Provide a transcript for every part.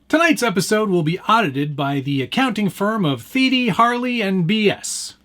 Tonight's episode will be audited by the accounting firm of Thede, Harley, and BS.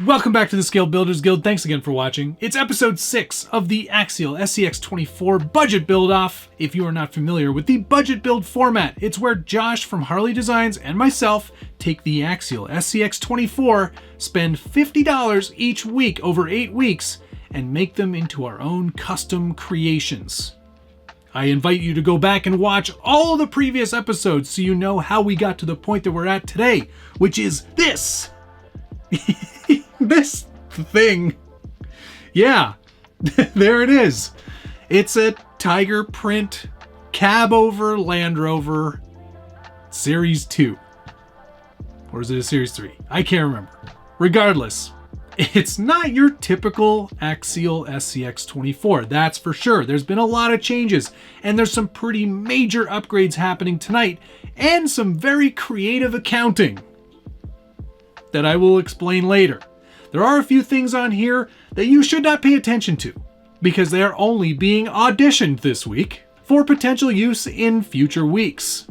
Welcome back to the Scale Builders Guild. Thanks again for watching. It's episode 6 of the Axial SCX24 Budget Build Off. If you are not familiar with the Budget Build format, it's where Josh from Harley Designs and myself take the Axial SCX24, spend $50 each week over 8 weeks, and make them into our own custom creations. I invite you to go back and watch all the previous episodes so you know how we got to the point that we're at today, which is this. This thing. Yeah, there it is. It's a Tiger print cab over Land Rover Series 2. Or is it a Series 3? I can't remember. Regardless, it's not your typical Axial SCX24, that's for sure. There's been a lot of changes, and there's some pretty major upgrades happening tonight, and some very creative accounting that I will explain later. There are a few things on here that you should not pay attention to because they are only being auditioned this week for potential use in future weeks.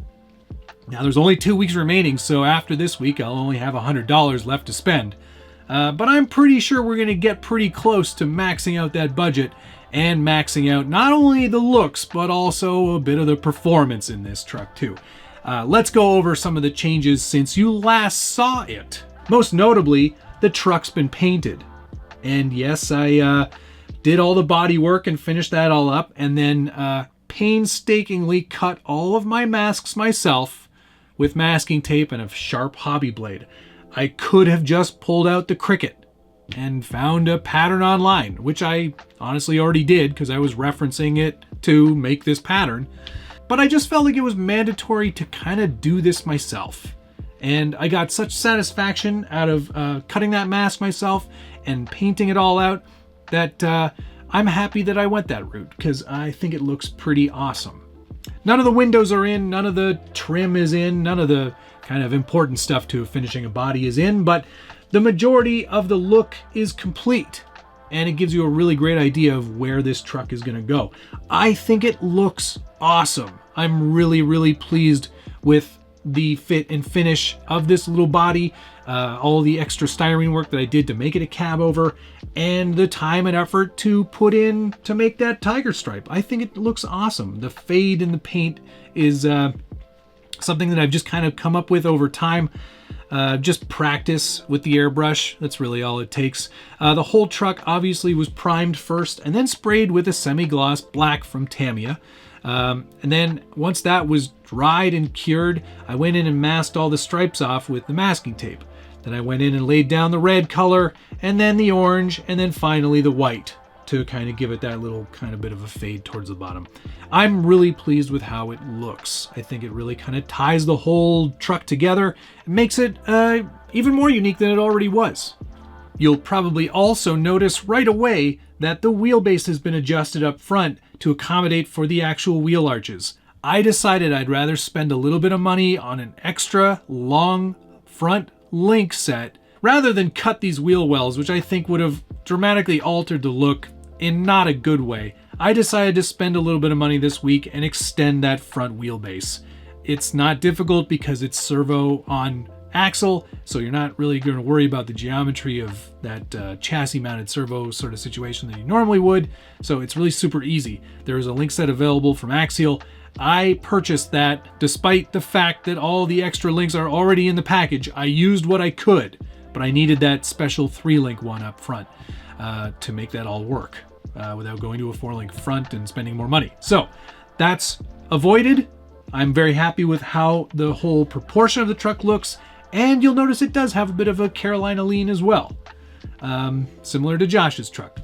Now there's only 2 weeks remaining, so after this week I'll only have $100 left to spend. But I'm pretty sure we're going to get pretty close to maxing out that budget and maxing out not only the looks but also a bit of the performance in this truck too. Let's go over some of the changes since you last saw it. Most notably, the truck's been painted. And yes, I did all the body work and finished that all up, and then painstakingly cut all of my masks myself with masking tape and a sharp hobby blade. I could have just pulled out the Cricut and found a pattern online, which I honestly already did because I was referencing it to make this pattern. But I just felt like it was mandatory to kind of do this myself. And I got such satisfaction out of cutting that mask myself and painting it all out that I'm happy that I went that route because I think it looks pretty awesome. None of the windows are in, none of the trim is in, none of the kind of important stuff to finishing a body is in, but the majority of the look is complete. And it gives you a really great idea of where this truck is going to go. I think it looks awesome. I'm really, really pleased with the fit and finish of this little body, all the extra styrene work that I did to make it a cab over, and the time and effort to put in to make that tiger stripe. I think it looks awesome. The fade in the paint is something that I've just kind of come up with over time. Just practice with the airbrush. That's really all it takes. The whole truck obviously was primed first and then sprayed with a semi-gloss black from Tamiya. And then once that was dried and cured, I went in and masked all the stripes off with the masking tape. Then I went in and laid down the red color, and then the orange, and then finally the white to kind of give it that little kind of bit of a fade towards the bottom. I'm really pleased with how it looks. I think it really kind of ties the whole truck together and makes it even more unique than it already was. You'll probably also notice right away that the wheelbase has been adjusted up front to accommodate for the actual wheel arches. I decided I'd rather spend a little bit of money on an extra long front link set rather than cut these wheel wells, which I think would have dramatically altered the look in not a good way. I decided to spend a little bit of money this week and extend that front wheelbase. It's not difficult because it's servo on axle, so you're not really going to worry about the geometry of that chassis mounted servo sort of situation that you normally would, so it's really super easy. There is a link set available from Axial. I purchased that despite the fact that all the extra links are already in the package. I used what I could, but I needed that special 3-link one up front to make that all work without going to a 4-link front and spending more money. So that's avoided. I'm very happy with how the whole proportion of the truck looks. And you'll notice it does have a bit of a Carolina lean as well, similar to Josh's truck.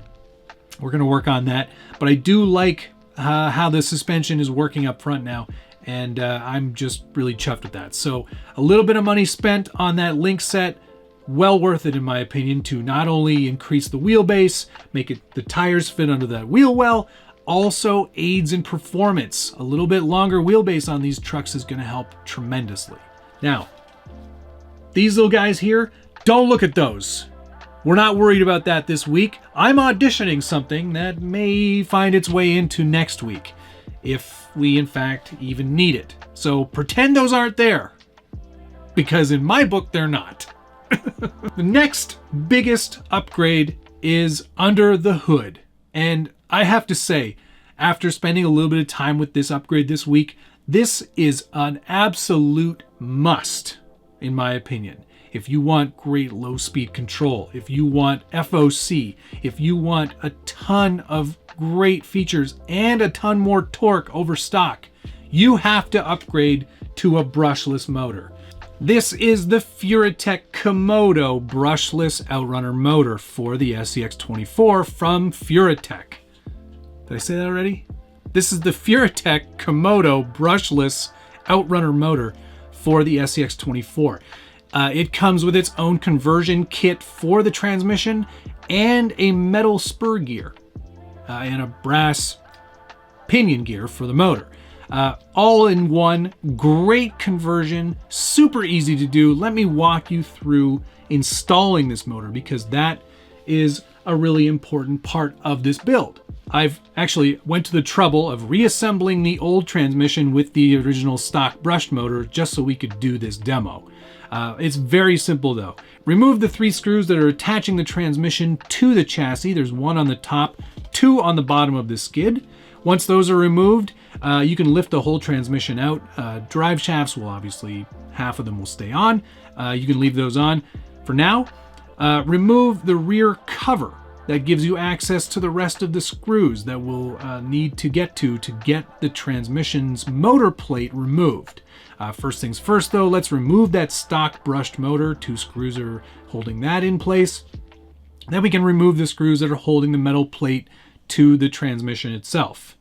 We're going to work on that, but I do like how the suspension is working up front now, and I'm just really chuffed with that. So a little bit of money spent on that link set, well worth it in my opinion, to not only increase the wheelbase, make it the tires fit under that wheel well, also aids in performance. A little bit longer wheelbase on these trucks is going to help tremendously. Now, these little guys here, don't look at those. We're not worried about that this week. I'm auditioning something that may find its way into next week, if we in fact even need it. So pretend those aren't there, because in my book, they're not. The next biggest upgrade is under the hood. And I have to say, after spending a little bit of time with this upgrade this week, this is an absolute must, in my opinion. If you want great low speed control, if you want FOC, if you want a ton of great features and a ton more torque over stock, you have to upgrade to a brushless motor. This is the Furitek Komodo brushless outrunner motor for the SCX24 from Furitek. Did I say that already? This is the Furitek Komodo brushless outrunner motor for the SCX24. It comes with its own conversion kit for the transmission and a metal spur gear and a brass pinion gear for the motor. All in one, great conversion, super easy to do. Let me walk you through installing this motor because that is a really important part of this build. I've actually went to the trouble of reassembling the old transmission with the original stock brushed motor just so we could do this demo. It's very simple though. Remove the 3 screws that are attaching the transmission to the chassis. There's 1 on the top, 2 on the bottom of the skid. Once those are removed, you can lift the whole transmission out. Drive shafts will obviously, half of them will stay on. You can leave those on. For now, remove the rear cover that gives you access to the rest of the screws that we'll need to get the transmission's motor plate removed. First things first though, let's remove that stock brushed motor. 2 screws are holding that in place. Then we can remove the screws that are holding the metal plate to the transmission itself.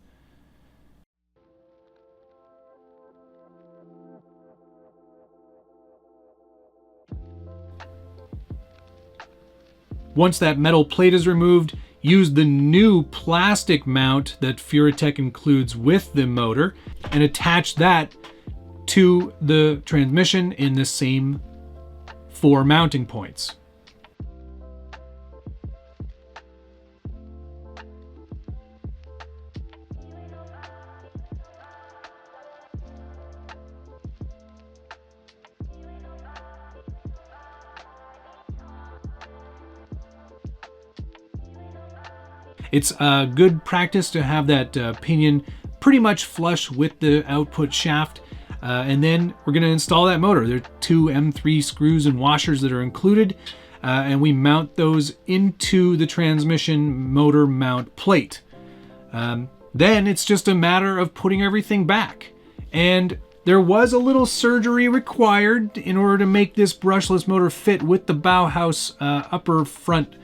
Once that metal plate is removed, use the new plastic mount that Furitek includes with the motor and attach that to the transmission in the same 4 mounting points. It's a good practice to have that pinion pretty much flush with the output shaft. And then we're going to install that motor. There are 2 M3 screws and washers that are included. And we mount those into the transmission motor mount plate. Then it's just a matter of putting everything back. And there was a little surgery required in order to make this brushless motor fit with the Bauhaus upper front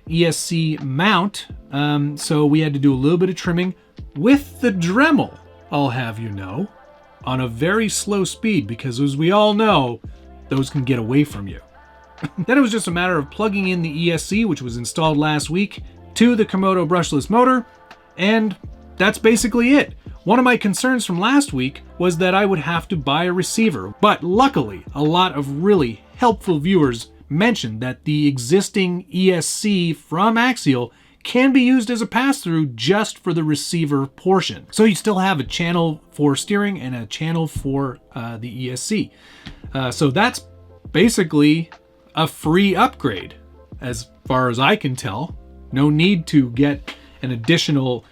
ESC mount, so we had to do a little bit of trimming with the Dremel, I'll have you know, on a very slow speed because as we all know, those can get away from you. Then it was just a matter of plugging in the ESC, which was installed last week, to the Komodo brushless motor, and that's basically it. One of my concerns from last week was that I would have to buy a receiver, but luckily a lot of really helpful viewers mentioned that the existing ESC from Axial can be used as a pass-through just for the receiver portion. So you still have a channel for steering and a channel for the ESC. So that's basically a free upgrade as far as I can tell. No need to get an additional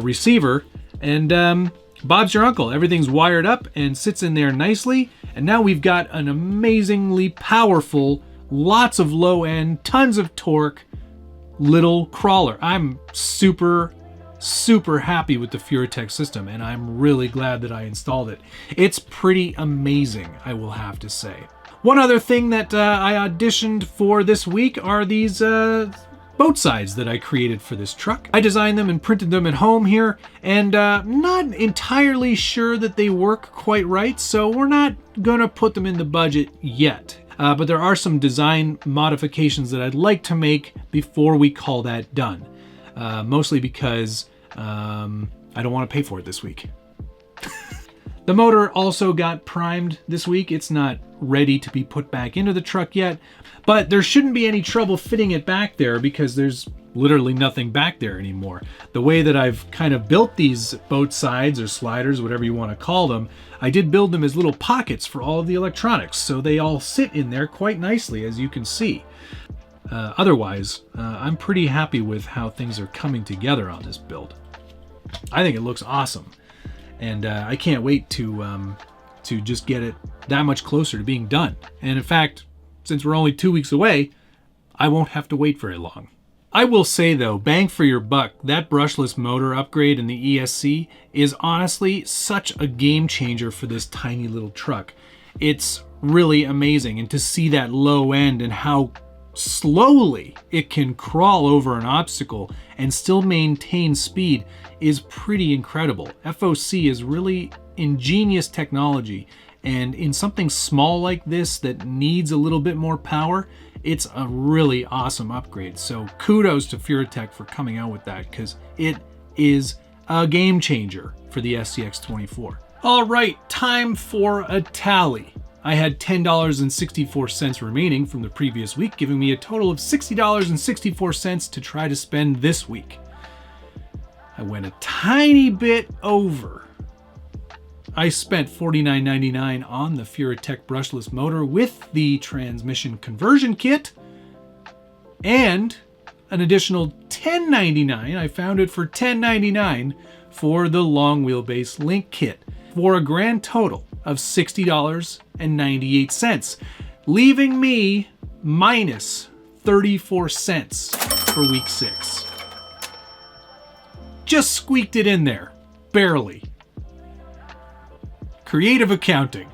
receiver. And Bob's your uncle. Everything's wired up and sits in there nicely. And now we've got an amazingly powerful, lots of low end, tons of torque, little crawler. I'm super happy with the Furitek system, and I'm really glad that I installed it. It's pretty amazing, I will have to say. One other thing that I auditioned for this week are these boat sides that I created for this truck. I designed them and printed them at home here, and not entirely sure that they work quite right, so we're not gonna put them in the budget yet. But there are some design modifications that I'd like to make before we call that done. Mostly because I don't want to pay for it this week. The motor also got primed this week. It's not ready to be put back into the truck yet, but there shouldn't be any trouble fitting it back there because there's literally nothing back there anymore. The way that I've kind of built these boat sides or sliders, whatever you want to call them, I did build them as little pockets for all of the electronics, so they all sit in there quite nicely, as you can see. Otherwise, I'm pretty happy with how things are coming together on this build. I think it looks awesome. And I can't wait to just get it that much closer to being done. And in fact, since we're only 2 weeks away, I won't have to wait very long. I will say though, bang for your buck, that brushless motor upgrade in the ESC is honestly such a game changer for this tiny little truck. It's really amazing. And to see that low end and how slowly it can crawl over an obstacle and still maintain speed is pretty incredible. FOC is really ingenious technology, and in something small like this that needs a little bit more power, it's a really awesome upgrade. So kudos to Furitek for coming out with that, because it is a game changer for the SCX24. All right, time for a tally. I had $10.64 remaining from the previous week, giving me a total of $60.64 to try to spend this week. I went a tiny bit over. I spent $49.99 on the Furitek brushless motor with the transmission conversion kit, and an additional $10.99. I found it for $10.99 for the long wheelbase link kit, for a grand total of $60.98, leaving me minus 34 cents for week 6. Just squeaked it in there, barely. Creative accounting.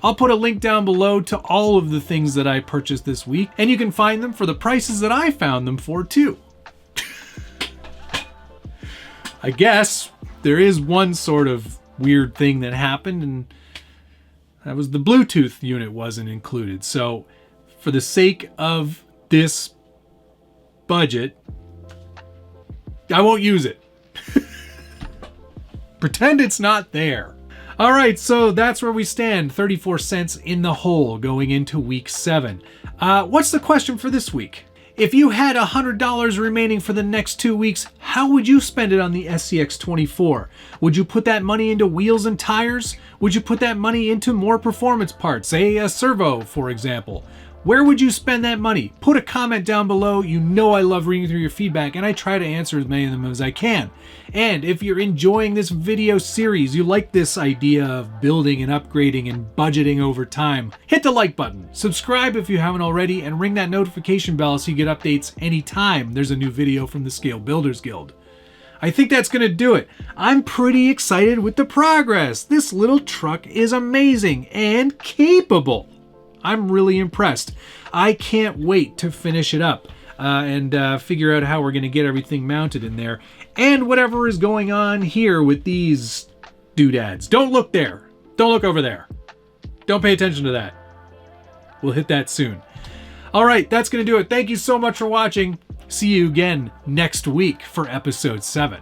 I'll put a link down below to all of the things that I purchased this week, and you can find them for the prices that I found them for too. I guess there is one sort of weird thing that happened, and that was the Bluetooth unit wasn't included. So for the sake of this budget, I won't use it. Pretend it's not there. All right, so that's where we stand. 34 cents in the hole going into week 7. What's the question for this week? If you had $100 remaining for the next 2 weeks, how would you spend it on the SCX24? Would you put that money into wheels and tires? Would you put that money into more performance parts, say a servo, for example? Where would you spend that money? Put a comment down below. You know I love reading through your feedback, and I try to answer as many of them as I can. And if you're enjoying this video series, you like this idea of building and upgrading and budgeting over time, hit the like button, subscribe if you haven't already, and ring that notification bell so you get updates anytime there's a new video from the Scale Builders Guild. I think that's going to do it. I'm pretty excited with the progress. This little truck is amazing and capable. I'm really impressed. I can't wait to finish it up and figure out how we're going to get everything mounted in there. And whatever is going on here with these doodads. Don't look there. Don't look over there. Don't pay attention to that. We'll hit that soon. All right, that's going to do it. Thank you so much for watching. See you again next week for episode 7.